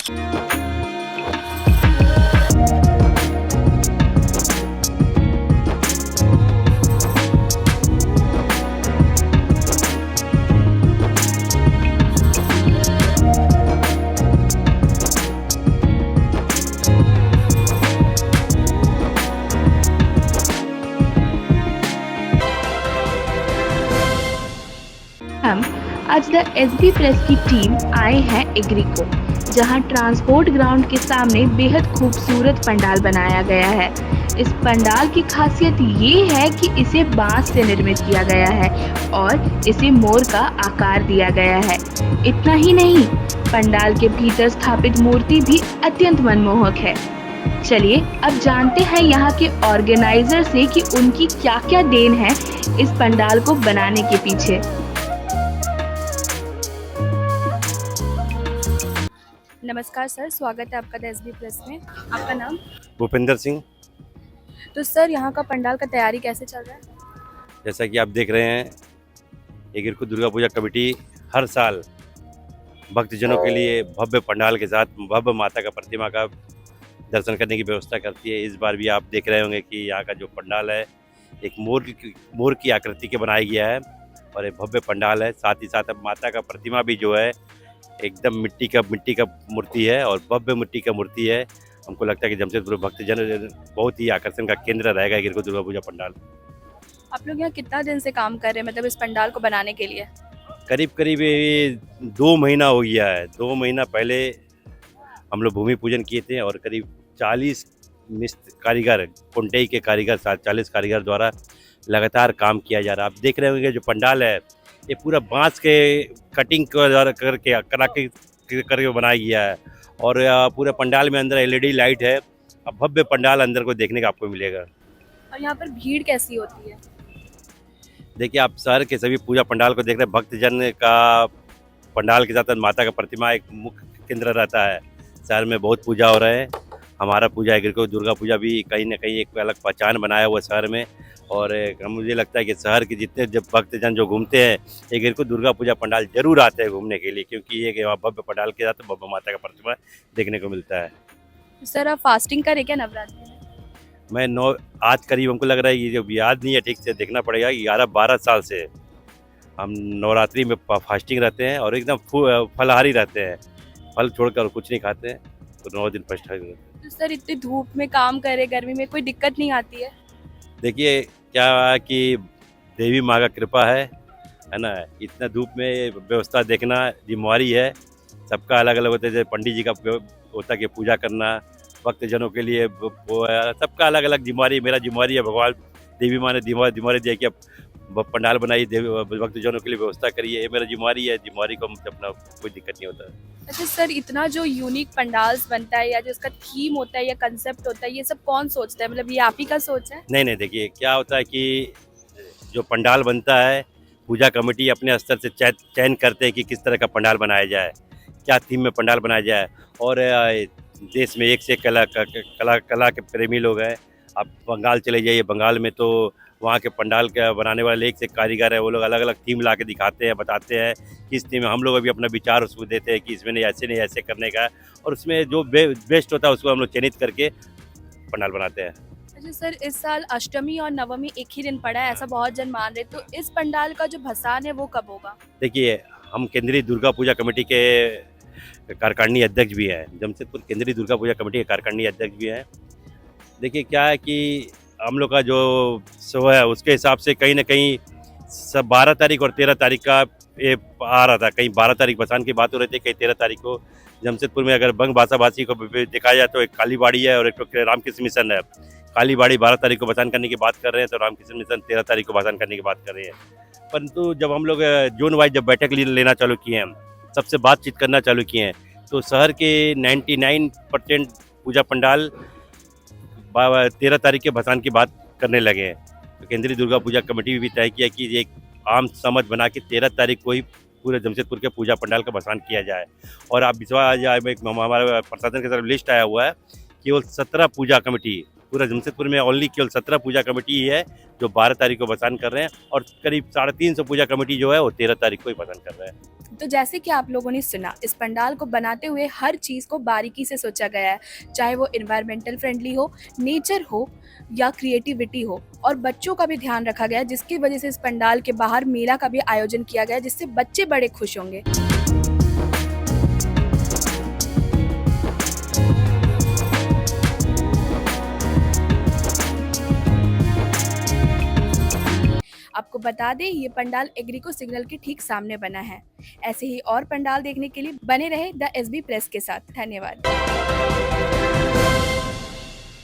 हम आज the SB press की टीम आए हैं एग्रीको, जहां ट्रांसपोर्ट ग्राउंड के सामने बेहद खूबसूरत पंडाल बनाया गया है। इस पंडाल की खासियत ये है कि इसे बांस से निर्मित किया गया है और इसे मोर का आकार दिया गया है। इतना ही नहीं, पंडाल के भीतर स्थापित मूर्ति भी अत्यंत मनमोहक है। चलिए अब जानते हैं यहाँ के ऑर्गेनाइजर से कि उनकी क्या-क्या देन है इस पंडाल को बनाने के पीछे। नमस्कार सर, स्वागत है आपका द एसबी प्रेस में। आपका नाम? भूपेंद्र सिंह। तो सर, यहाँ का पंडाल का तैयारी कैसे चल रहा है? जैसा कि आप देख रहे हैं, एग्रीको दुर्गा पूजा कमेटी हर साल भक्तजनों के लिए भव्य पंडाल के साथ भव्य माता का प्रतिमा का दर्शन करने की व्यवस्था करती है। इस बार भी आप देख रहे होंगे कि यहाँ का जो पंडाल है एक मोर की आकृति के बनाया गया है और एक भव्य पंडाल है। साथ ही साथ अब माता का प्रतिमा भी जो है एकदम मिट्टी का मूर्ति है और भव्य मिट्टी का मूर्ति है। हमको लगता है कि जमशेदपुर भक्तजन बहुत ही आकर्षण का केंद्र रहेगा एग्रीको दुर्गा पूजा पंडाल। आप लोग यहाँ कितना दिन से काम कर रहे हैं, मतलब इस पंडाल को बनाने के लिए? करीब ये 2 महीना हो गया है। 2 महीना पहले हम लोग भूमि पूजन किए थे और करीब 40 कारीगर, कोंटई के कारीगर, 40 कारीगर द्वारा लगातार काम किया जा रहा है। आप देख रहे होंगे जो पंडाल है ये पूरा बांस के कटिंग करके बनाया गया है और पूरे पंडाल में अंदर एलईडी लाइट है। अब भव्य पंडाल अंदर को देखने का आपको मिलेगा। और यहाँ पर भीड़ कैसी होती है? देखिए, आप शहर के सभी पूजा पंडाल को देख रहे हैं। भक्तजन का पंडाल के साथ माता का प्रतिमा एक मुख्य केंद्र रहता है। शहर में बहुत पूजा हो रहे हैं। हमारा पूजा एग्रीको दुर्गा पूजा भी कहीं ना कहीं एक अलग पहचान बनाया हुआ शहर में और मुझे लगता है कि शहर के जितने जब भक्तजन जो घूमते हैं एग्रीको दुर्गा पूजा पंडाल जरूर आते हैं घूमने के लिए, क्योंकि ये वहाँ भव्य पंडाल के साथ भव्य माता का प्रतिमा देखने को मिलता है। तो सर, आप फास्टिंग करें क्या नवरात्रि में? मैं आज करीब हमको लग रहा है, ये जो याद नहीं है ठीक से, देखना पड़ेगा। 11-12 साल से हम नवरात्रि में फास्टिंग रहते हैं और एकदम फलाहारी रहते हैं। फल छोड़कर कुछ नहीं खाते हैं, तो 9 दिन फास्टिंग रहते हैं। तो सर, इतनी धूप में काम करें, गर्मी में कोई दिक्कत नहीं आती है? देखिए क्या है कि देवी माँ का कृपा है ना। इतना धूप में व्यवस्था देखना जिम्मेवारी है। सबका अलग अलग होता है। जैसे पंडित जी का होता है कि पूजा करना, भक्तजनों के लिए वो है, सबका अलग अलग जिम्मेवारी। मेरा जिम्मेवारी है, भगवान देवी माँ ने जिम्मेवारी दिया कि अब पंडाल बनाई, भक्तजनों के लिए व्यवस्था करिए, ये मेरा जिम्मेवारी है। जिम्मेवारी को अपना कोई दिक्कत नहीं होता है। अच्छा सर, इतना जो यूनिक पंडाल्स बनता है या जो इसका थीम होता है या कंसेप्ट होता है, ये सब कौन सोचता है? मतलब ये आप ही का सोच है? नहीं, देखिए क्या होता है कि जो पंडाल बनता है पूजा कमेटी अपने स्तर से चयन करते हैं कि किस तरह का पंडाल बनाया जाए, क्या थीम में पंडाल बनाया जाए। और देश में एक से एक कला के प्रेमी लोग हैं। आप बंगाल चले जाइए, बंगाल में तो वहाँ के पंडाल का बनाने वाले एक से कारीगर है। वो लोग अलग अलग थीम ला के दिखाते हैं, बताते हैं किस थीम में। हम लोग अभी अपना विचार उसको देते हैं कि इसमें नहीं ऐसे करने का, और उसमें जो बेस्ट होता है उसको हम लोग चयनित करके पंडाल बनाते हैं। अच्छा सर, इस साल अष्टमी और नवमी एक ही दिन पड़ा है, ऐसा बहुत जन मान रहे, तो इस पंडाल का जो भसान है वो कब होगा? देखिए, हम केंद्रीय दुर्गा पूजा कमेटी के कार्यकारिणी अध्यक्ष भी हैं। जमशेदपुर केंद्रीय दुर्गा पूजा कमेटी के कार्यकारिणी अध्यक्ष भी हैं। देखिए क्या है कि हम लोग का जो शो है उसके हिसाब से कहीं ना कहीं सब 12 तारीख और 13 तारीख का ये आ रहा था। कहीं 12 तारीख भसान की बात हो रही थी, कहीं 13 तारीख को। जमशेदपुर में अगर बंग भाषा भाषी को देखा जाए तो एक काली बाड़ी है और एक तो रामकृष्ण मिशन है। काली बाड़ी 12 तारीख को भसान करने की बात कर रहे हैं, तो रामकृष्ण मिशन 13 तारीख को भसान करने की बात कर रहे हैं। परंतु जब हम लोग जोन वाइज जब बैठक लेना चालू किए हैं, सबसे बातचीत करना चालू किए हैं, तो शहर के 99% पूजा पंडाल 13 तारीख के भसान की बात करने लगे हैं। तो केंद्रीय दुर्गा पूजा कमेटी भी तय किया कि ये आम समझ बना के 13 तारीख को ही पूरे जमशेदपुर के पूजा पंडाल का भसान किया जाए। और आप विश्वास हमारा प्रशासन की तरफ लिस्ट आया हुआ है, केवल 17 पूजा कमेटी पूरा जमशेदपुर में ओनली केवल 17 पूजा कमेटी ही है जो 12 तारीख को भसान कर रहे हैं, और करीब 350 पूजा कमेटी जो है वो 13 तारीख को ही भसान कर रहे हैं। तो जैसे कि आप लोगों ने सुना, इस पंडाल को बनाते हुए हर चीज़ को बारीकी से सोचा गया है, चाहे वो एनवायरमेंटल फ्रेंडली हो, नेचर हो या क्रिएटिविटी हो, और बच्चों का भी ध्यान रखा गया है, जिसकी वजह से इस पंडाल के बाहर मेला का भी आयोजन किया गया है, जिससे बच्चे बड़े खुश होंगे। आपको बता दें, ये पंडाल एग्रीको सिग्नल के ठीक सामने बना है। ऐसे ही और पंडाल देखने के लिए बने रहे द एसबी प्रेस के साथ। धन्यवाद।